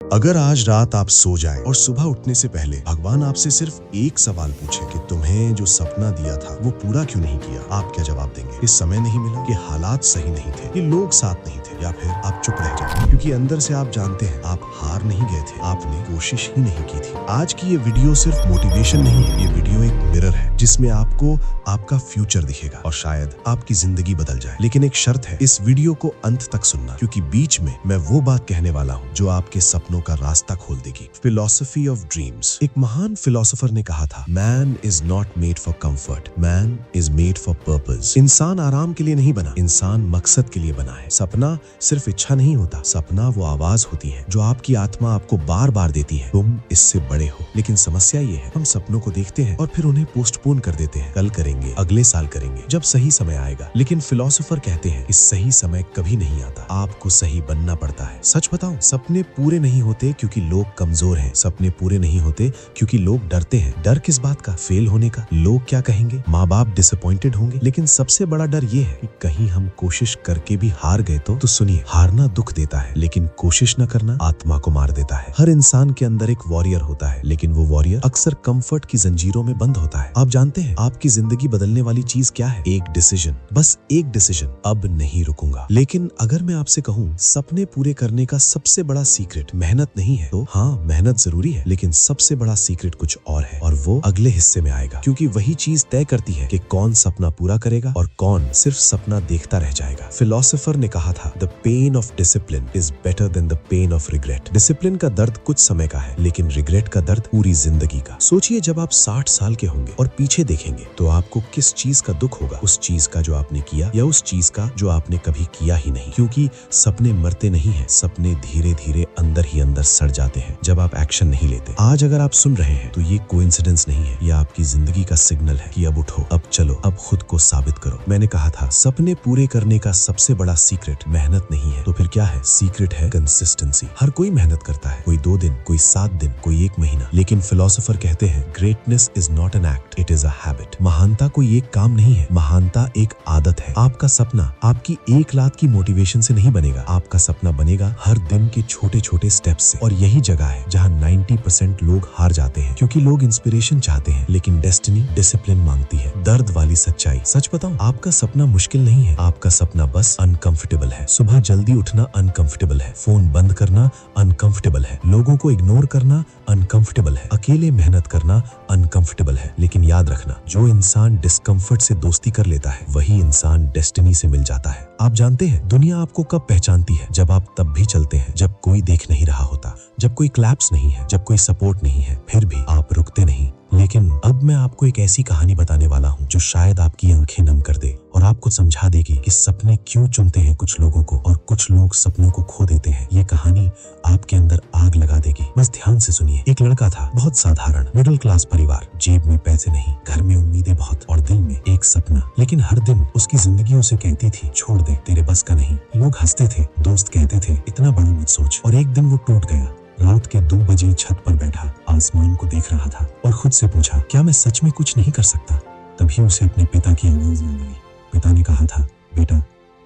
अगर आज रात आप सो जाएं और सुबह उठने से पहले भगवान आपसे सिर्फ एक सवाल पूछे कि तुम्हें जो सपना दिया था वो पूरा क्यों नहीं किया, आप क्या जवाब देंगे? कि समय नहीं मिला, कि हालात सही नहीं थे, कि लोग साथ नहीं थे, या फिर आप चुप रह जाओ? क्योंकि अंदर से आप जानते हैं आप हार नहीं गए थे, आपने कोशिश ही नहीं की थी। आज की ये वीडियो सिर्फ मोटिवेशन नहीं है, ये वीडियो एक मिरर है जिसमें आपको आपका फ्यूचर दिखेगा और शायद आपकी जिंदगी बदल जाए। लेकिन एक शर्त है, इस वीडियो को अंत तक सुनना, क्योंकि बीच में मैं वो बात कहने वाला हूँ जो आपके सपनों का रास्ता खोल देगी। Philosophy of dreams. एक महान फिलोसोफर ने कहा था, man is not made for comfort, man is made for purpose. इंसान आराम के लिए नहीं बना, इंसान मकसद के लिए बना है। सपना सिर्फ इच्छा नहीं होता, सपना वो आवाज होती है जो आपकी आत्मा आपको बार बार देती है, तुम इससे बड़े हो। लेकिन समस्या ये है, हम सपनों को देखते हैं और फिर उन्हें पोस्टपोन कर देते हैं, कल करेंगे, अगले साल करेंगे, जब सही समय आएगा। लेकिन फिलोसोफर कहते हैं इस सही समय कभी नहीं आता, आपको सही बनना पड़ता है। सच बताऊं, सपने पूरे नहीं होते क्योंकि लोग कमजोर हैं, सपने पूरे नहीं होते क्योंकि लोग डरते हैं। डर किस बात का? फेल होने का। लोग क्या कहेंगे, माँ बाप डिसअपॉइंटेड होंगे। लेकिन सबसे बड़ा डर ये है कि कहीं हम कोशिश करके भी हार गए तो सुनिए, हारना दुख देता है लेकिन कोशिश न करना आत्मा को मार देता है। हर इंसान के अंदर एक वॉरियर होता है, लेकिन वो वॉरियर अक्सर कंफर्ट की जंजीरों में बंद होता है। आप जानते हैं आपकी जिंदगी बदलने वाली चीज क्या है? एक डिसीजन, बस एक डिसीजन, अब नहीं रुकूंगा। लेकिन अगर मैं आपसे कहूँ सपने पूरे करने का सबसे बड़ा सीक्रेट मेहनत नहीं है, तो हाँ, मेहनत जरूरी है, लेकिन सबसे बड़ा सीक्रेट कुछ और है, और वो अगले हिस्से में आएगा। क्योंकि वही चीज तय करती है कि कौन सपना पूरा करेगा और कौन सिर्फ सपना देखता रह जाएगा। फिलोसोफर ने कहा था, the pain of discipline is better than the pain of regret. Discipline का दर्द कुछ समय का है, लेकिन रिग्रेट का दर्द पूरी जिंदगी का। सोचिए, जब आप 60 साल के होंगे और पीछे देखेंगे तो आपको किस चीज का दुख होगा? उस चीज का जो आपने किया या उस चीज का जो आपने कभी किया ही नहीं? क्योंकि सपने मरते नहीं है, सपने धीरे धीरे अंदर ही अंदर सड़ जाते हैं जब आप एक्शन नहीं लेते। आज अगर आप सुन रहे हैं तो ये कोइंसिडेंस नहीं है, ये आपकी जिंदगी का सिग्नल है कि अब उठो, अब चलो, अब खुद को साबित करो। मैंने कहा था सपने पूरे करने का सबसे बड़ा सीक्रेट मेहनत नहीं है, तो फिर क्या है? सीक्रेट है कंसिस्टेंसी। हर कोई मेहनत करता है, कोई 2 दिन, कोई 7 दिन, कोई 1 महीना। लेकिन फिलोसोफर कहते हैं greatness is not an act, it is a habit. महानता कोई एक काम नहीं है, महानता एक आदत है। आपका सपना आपकी 1 लाख की मोटिवेशन से नहीं बनेगा, आपका सपना बनेगा हर दिन के छोटे छोटे स्टेप्स से। और यही जगह है जहाँ 90% लोग हार जाते हैं, क्योंकि लोग इंस्पिरेशन चाहते हैं लेकिन डेस्टिनी डिसिप्लिन मांगती है। दर्द वाली सच्चाई। सच बताऊं, आपका सपना मुश्किल नहीं है, आपका सपना बस अनकंफर्टेबल है। सुबह जल्दी उठना अनकंफर्टेबल है, फोन बंद करना अनकंफर्टेबल है, लोगों को इग्नोर करना अनकंफर्टेबल है, अकेले मेहनत करना अनकंफर्टेबल है। लेकिन याद रखना, जो इंसान डिस्कम्फर्ट से दोस्ती कर लेता है वही इंसान डेस्टिनी से मिल जाता है। आप जानते हैं दुनिया आपको कब पहचानती है? जब आप तब भी चलते हैं जब कोई देख नहीं रहा होता, जब कोई क्लैप्स नहीं है, जब कोई सपोर्ट नहीं है, फिर भी आप रुकते नहीं। लेकिन अब मैं आपको एक ऐसी कहानी बताने वाला हूँ जो शायद आपकी आंखें नम कर दे और आपको समझा देगी कि सपने क्यों चुनते हैं कुछ लोगों को और कुछ लोग सपनों को खो देते हैं। ये कहानी आपके अंदर आग लगा देगी, बस ध्यान से सुनिए। एक लड़का था, बहुत साधारण मिडिल क्लास परिवार, जेब में पैसे नहीं, घर में उम्मीदें बहुत और दिल में एक सपना। लेकिन हर दिन उसकी जिंदगी उसे कहती थी, छोड़ दे, तेरे बस का नहीं। लोग हंसते थे, दोस्त कहते थे, इतना बड़ा मत सोच। और एक दिन वो टूट गया। रात के 2 बजे छत पर बैठा आसमान को देख रहा था और खुद से पूछा, क्या मैं सच में कुछ नहीं कर सकता? तभी उसे अपने पिता की आवाज याद आई। पिता ने कहा था, बेटा,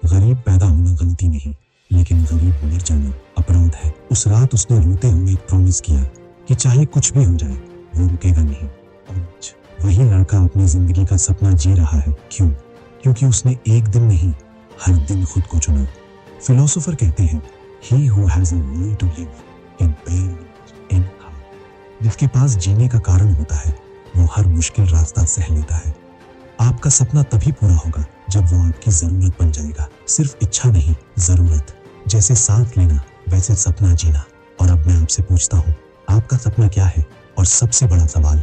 गरीब पैदा होना गलती नहीं, लेकिन गरीब मर जाना अपराध है। उस रात उसने रोते हुए एक प्रॉमिस किया कि चाहे कुछ भी हो जाए वो रुकेगा नहीं। आज वही लड़का अपनी जिंदगी का सपना जी रहा है। क्यों? क्योंकि उसने एक दिन नहीं, हर दिन खुद को चुना। फिलोसोफर कहते हैं, he who has a will to live can bear any harm। जिसके पास जीने का कारण होता है वो हर मुश्किल रास्ता सह लेता है। आपका सपना तभी पूरा होगा जब वो आपकी जरूरत बन जाएगा। सिर्फ इच्छा नहीं, जरूरत। जैसे सांस लेना वैसे सपना जीना। और अब मैं आपसे पूछता हूँ, आपका सपना क्या है? और सबसे बड़ा सवाल,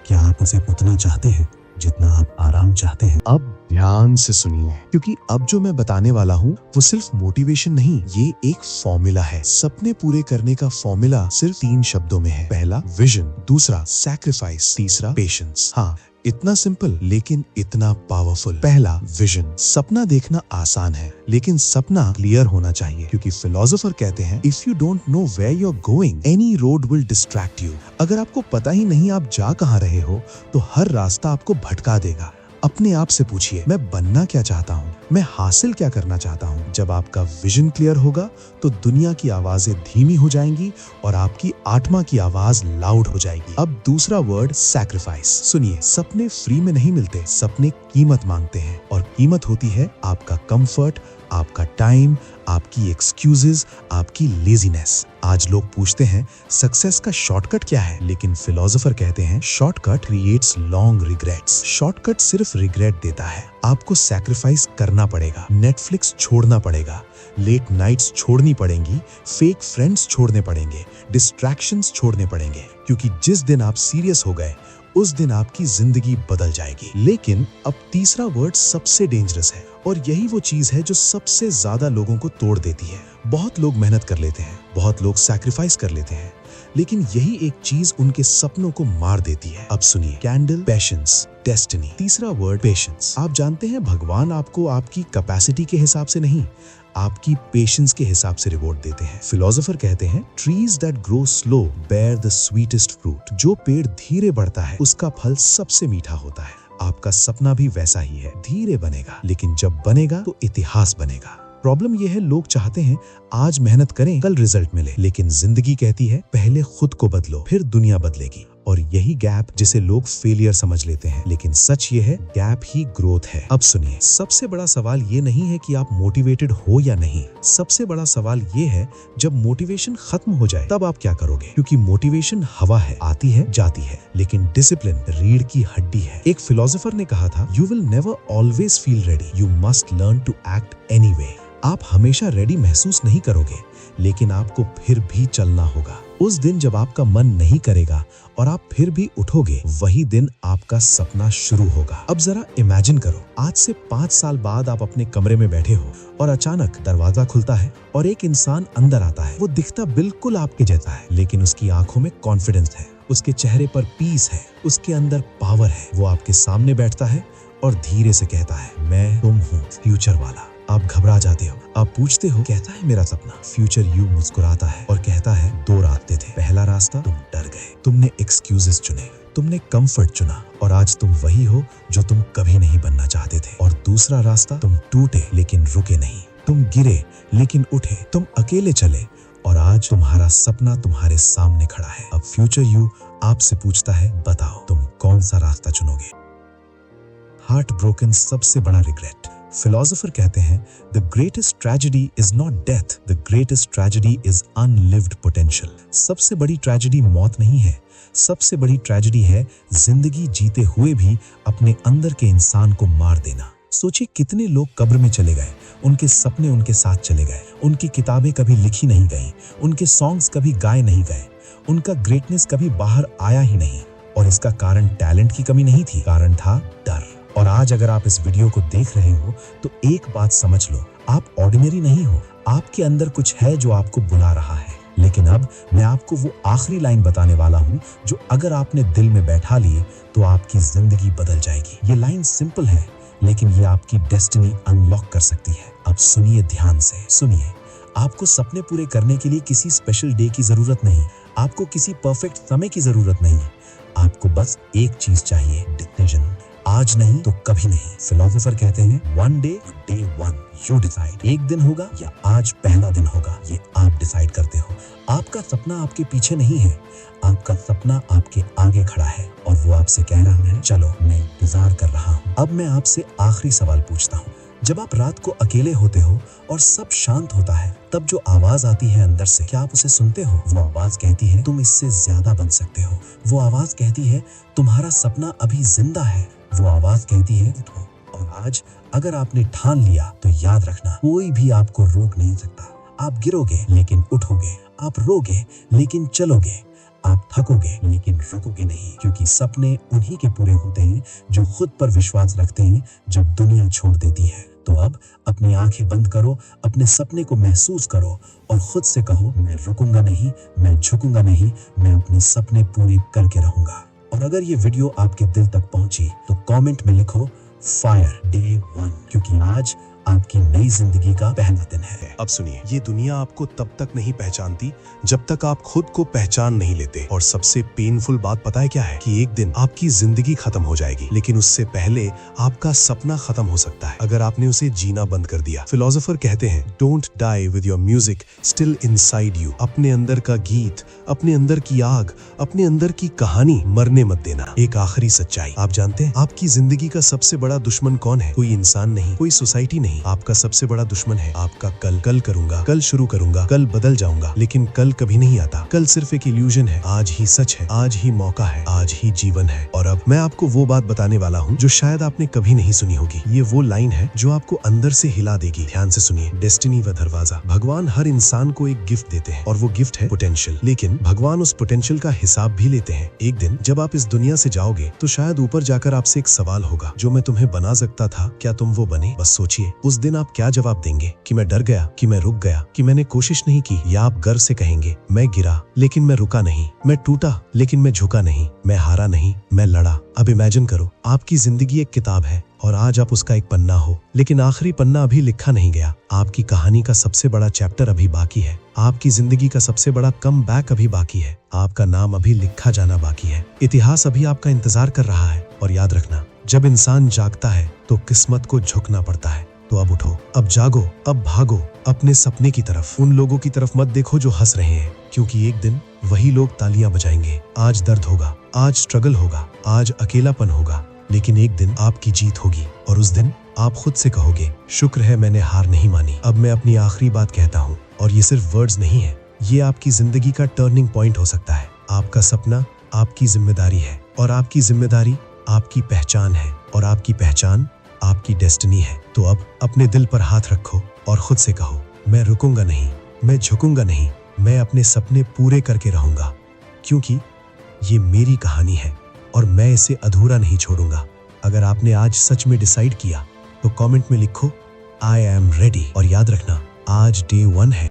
क्या आप उसे उतना चाहते हैं जितना आप आराम चाहते हैं? अब ध्यान से सुनिए, क्योंकि अब जो मैं बताने वाला हूँ वो सिर्फ मोटिवेशन नहीं, ये एक फॉर्मूला है। सपने पूरे करने का फॉर्मूला सिर्फ 3 शब्दों में है। पहला विजन, दूसरा सैक्रिफाइस, तीसरा पेशेंस। हाँ, इतना सिंपल लेकिन इतना पावरफुल। पहला विजन। सपना देखना आसान है लेकिन सपना क्लियर होना चाहिए, क्योंकि फिलोसोफर कहते हैं if you don't know where you are going any road will distract you. अगर आपको पता ही नहीं आप जा कहाँ रहे हो तो हर रास्ता आपको भटका देगा। अपने आप से पूछिए, मैं बनना क्या चाहता हूँ? मैं हासिल क्या करना चाहता हूँ। जब आपका विजन क्लियर होगा तो दुनिया की आवाजें धीमी हो जाएंगी और आपकी आत्मा की आवाज लाउड हो जाएगी। अब दूसरा वर्ड सैक्रिफाइस। सुनिए, सपने फ्री में नहीं मिलते, सपने कीमत मांगते हैं और कीमत होती है आपका कंफर्ट, आपका टाइम, आपकी एक्सक्यूजेस, आपकी लेजीनेस। आज लोग पूछते हैं सक्सेस का शॉर्टकट क्या है, लेकिन फिलोसोफर कहते हैं shortcut creates long regrets. Shortcut सिर्फ रिग्रेट देता है। आपको सैक्रिफाइस करना पड़ेगा, नेटफ्लिक्स छोड़ना पड़ेगा, लेट नाइट्स छोड़नी पड़ेंगी, फेक फ्रेंड्स छोड़ने पड़ेंगे, डिस्ट्रैक्शंस छोड़ने पड़ेंगे, क्योंकि जिस दिन आप सीरियस हो गए उस दिन आपकी जिंदगी बदल जाएगी। लेकिन अब तीसरा वर्ड सबसे डेंजरस है और यही वो चीज है जो सबसे ज्यादा लोगों को तोड़ देती है। बहुत लोग मेहनत कर लेते हैं, बहुत लोग सैक्रिफाइस कर लेते हैं, लेकिन यही एक चीज उनके सपनों को मार देती है। अब सुनिए, कैंडल, पेशेंस, डेस्टिनी। तीसरा वर्ड पेशेंस। आप जानते हैं भगवान आपको आपकी कैपेसिटी के हिसाब से नहीं, आपकी पेशेंस के हिसाब से रिवॉर्ड देते हैं। फिलोसोफर कहते हैं trees that grow slow bear the sweetest fruit. जो पेड़ धीरे बढ़ता है उसका फल सबसे मीठा होता है। आपका सपना भी वैसा ही है, धीरे बनेगा, लेकिन जब बनेगा तो इतिहास बनेगा। प्रॉब्लम यह है, लोग चाहते हैं आज मेहनत करें कल रिजल्ट मिले, लेकिन जिंदगी कहती है पहले खुद को बदलो फिर दुनिया बदलेगी। और यही गैप जिसे लोग फेलियर समझ लेते हैं, लेकिन सच ये है गैप ही ग्रोथ है। अब सुनिए, सबसे बड़ा सवाल ये नहीं है कि आप मोटिवेटेड हो या नहीं, सबसे बड़ा सवाल ये है जब मोटिवेशन खत्म हो जाए तब आप क्या करोगे। क्योंकि मोटिवेशन हवा है, आती है जाती है, लेकिन डिसिप्लिन रीढ़ की हड्डी है। एक फिलोसोफर ने कहा था, you will never always feel ready, you must learn to act anyway. आप हमेशा रेडी महसूस नहीं करोगे, लेकिन आपको फिर भी चलना होगा। उस दिन जब आपका मन नहीं करेगा और आप फिर भी उठोगे, वही दिन आपका सपना शुरू होगा। अब जरा इमेजिन करो, आज से 5 साल बाद आप अपने कमरे में बैठे हो और अचानक दरवाजा खुलता है और एक इंसान अंदर आता है। वो दिखता बिल्कुल आपके जैसा है, लेकिन उसकी आंखों में कॉन्फिडेंस है, उसके चेहरे पर पीस है, उसके अंदर पावर है। वो आपके सामने बैठता है और धीरे से कहता है, मैं तुम हूँ, फ्यूचर वाला। आप घबरा जाते हो, आप पूछते हो कैसा है मेरा सपना। फ्यूचर यू मुस्कुराता है और कहता है 2 रास्ते थे, पहला रास्ता तुम डर गए, तुमने एक्सक्यूजेस चुने, तुमने कंफर्ट चुना और आज तुम वही हो जो तुम कभी नहीं बनना चाहते थे। और दूसरा रास्ता, तुम टूटे लेकिन रुके नहीं, तुम गिरे लेकिन उठे, तुम अकेले चले और आज तुम्हारा सपना तुम्हारे सामने खड़ा है। अब फ्यूचर यू आपसे पूछता है, बताओ तुम कौन सा रास्ता चुनोगे। हार्ट ब्रोकन सबसे बड़ा रिग्रेट। फिलोसोफर कहते हैं the greatest tragedy is not death, the greatest tragedy is unlived potential. सबसे बड़ी ट्रेजेडी मौत नहीं है, सबसे बड़ी ट्रेजेडी है जिंदगी जीते हुए भी अपने अंदर के इंसान को मार देना। सोचिए कितने लोग कब्र में चले गए, उनके सपने उनके साथ चले गए, उनकी किताबें कभी लिखी नहीं गई, उनके सॉन्ग्स कभी गाए नहीं गए, उनका ग्रेटनेस कभी बाहर आया ही नहीं। और इसका कारण टैलेंट की कमी नहीं थी, कारण था डर। और आज अगर आप इस वीडियो को देख रहे हो तो एक बात समझ लो, आप ऑर्डिनरी नहीं हो, आपके अंदर कुछ है जो आपको बुला रहा है। लेकिन अब मैं आपको वो आखिरी लाइन बताने वाला हूँ जो अगर आपने दिल में बैठा ली तो आपकी जिंदगी बदल जाएगी। ये लाइन सिंपल है, लेकिन ये आपकी डेस्टिनी अनलॉक कर सकती है। अब सुनिए ध्यान से, सुनिए। आपको सपने पूरे करने के लिए किसी स्पेशल डे की जरूरत नहीं, आपको किसी परफेक्ट समय की जरूरत नहीं, आपको बस एक चीज चाहिए, डिसीजन। आज नहीं तो कभी नहीं। फिलोसोफर कहते हैं one day one you decide. एक दिन होगा या आज पहला दिन होगा, ये आप डिसाइड करते हो। आपका सपना आपके पीछे नहीं है, आपका सपना आपके आगे खड़ा है और वो आपसे कह रहा है चलो मैं इंतजार कर रहा हूँ। अब मैं आपसे आखिरी सवाल पूछता हूँ, जब आप रात को अकेले होते हो और सब शांत होता है, तब जो आवाज आती है अंदर से, क्या आप उसे सुनते हो? वो आवाज कहती है तुम इससे ज्यादा बन सकते हो। वो आवाज कहती है तुम्हारा सपना अभी जिंदा है। वो आवाज कहती है उठो। और आज अगर आपने ठान लिया तो याद रखना, कोई भी आपको रोक नहीं सकता। आप गिरोगे लेकिन उठोगे, आप रोगे लेकिन चलोगे, आप थकोगे लेकिन रुकोगे नहीं, क्योंकि सपने उन्हीं के पूरे होते हैं जो खुद पर विश्वास रखते हैं जब दुनिया छोड़ देती है। तो अब अपनी आंखें बंद करो, अपने सपने को महसूस करो और खुद से कहो मैं रुकूंगा नहीं, मैं झुकूंगा नहीं, मैं अपने सपने पूरे करके रहूंगा। और अगर ये वीडियो आपके दिल तक पहुंची तो कमेंट में लिखो फायर डे 1, क्योंकि आज आपकी नई जिंदगी का पहला दिन है। अब सुनिए, ये दुनिया आपको तब तक नहीं पहचानती जब तक आप खुद को पहचान नहीं लेते। और सबसे पेनफुल बात पता है क्या है? कि एक दिन आपकी जिंदगी खत्म हो जाएगी, लेकिन उससे पहले आपका सपना खत्म हो सकता है अगर आपने उसे जीना बंद कर दिया। फिलोसोफर कहते हैं, don't die with your music still inside you. अपने अंदर का गीत, अपने अंदर की आग, अपने अंदर की कहानी मरने मत देना। एक आखिरी सच्चाई, आप जानते हैं आपकी जिंदगी का सबसे बड़ा दुश्मन कौन है? कोई इंसान नहीं, कोई सोसाइटी नहीं। आपका सबसे बड़ा दुश्मन है आपका कल। कल करूंगा, कल शुरू करूंगा, कल बदल जाऊंगा, लेकिन कल कभी नहीं आता। कल सिर्फ एक इल्यूजन है। आज ही सच है, आज ही मौका है, आज ही जीवन है। और अब मैं आपको वो बात बताने वाला हूँ जो शायद आपने कभी नहीं सुनी होगी। ये वो लाइन है जो आपको अंदर से हिला देगी। ध्यान से सुनिए, डेस्टिनी व दरवाजा। भगवान हर इंसान को एक गिफ्ट देते हैं और वो गिफ्ट है पोटेंशियल। लेकिन भगवान उस पोटेंशियल का हिसाब भी लेते हैं। एक दिन जब आप इस दुनिया से जाओगे तो शायद ऊपर जाकर आपसे एक सवाल होगा, जो मैं तुम्हें बना सकता था, क्या तुम वो बने? बस सोचिए, उस दिन आप क्या जवाब देंगे? कि मैं डर गया, कि मैं रुक गया, कि मैंने कोशिश नहीं की? या आप गर्व से कहेंगे, मैं गिरा लेकिन मैं रुका नहीं, मैं टूटा लेकिन मैं झुका नहीं, मैं हारा नहीं, मैं लड़ा। अब इमेजिन करो, आपकी जिंदगी एक किताब है और आज आप उसका एक पन्ना हो, लेकिन आखिरी पन्ना अभी लिखा नहीं गया। आपकी कहानी का सबसे बड़ा चैप्टर अभी बाकी है। आपकी जिंदगी का सबसे बड़ा कम बैक अभी बाकी है। आपका नाम अभी लिखा जाना बाकी है। इतिहास अभी आपका इंतजार कर रहा है। और याद रखना, जब इंसान जागता है तो किस्मत को झुकना पड़ता है। तो अब उठो, अब जागो, अब भागो अपने सपने की तरफ। उन लोगों की तरफ मत देखो जो हंस रहे हैं, क्योंकि एक दिन वही लोग तालियां बजाएंगे। आज दर्द होगा, आज स्ट्रगल होगा, आज अकेलापन होगा, लेकिन एक दिन आपकी जीत होगी। और उस दिन आप खुद से कहोगे, शुक्र है मैंने हार नहीं मानी। अब मैं अपनी आखिरी बात कहता हूँ, और ये सिर्फ वर्ड्स नहीं है, ये आपकी जिंदगी का टर्निंग पॉइंट हो सकता है। आपका सपना आपकी जिम्मेदारी है, और आपकी जिम्मेदारी आपकी पहचान है, और आपकी पहचान आपकी डेस्टिनी है। तो अब अपने दिल पर हाथ रखो और खुद से कहो, मैं रुकूंगा नहीं, मैं झुकूंगा नहीं, मैं अपने सपने पूरे करके रहूंगा, क्योंकि ये मेरी कहानी है और मैं इसे अधूरा नहीं छोड़ूंगा। अगर आपने आज सच में डिसाइड किया तो कमेंट में लिखो, आई एम रेडी। और याद रखना, आज डे 1 है।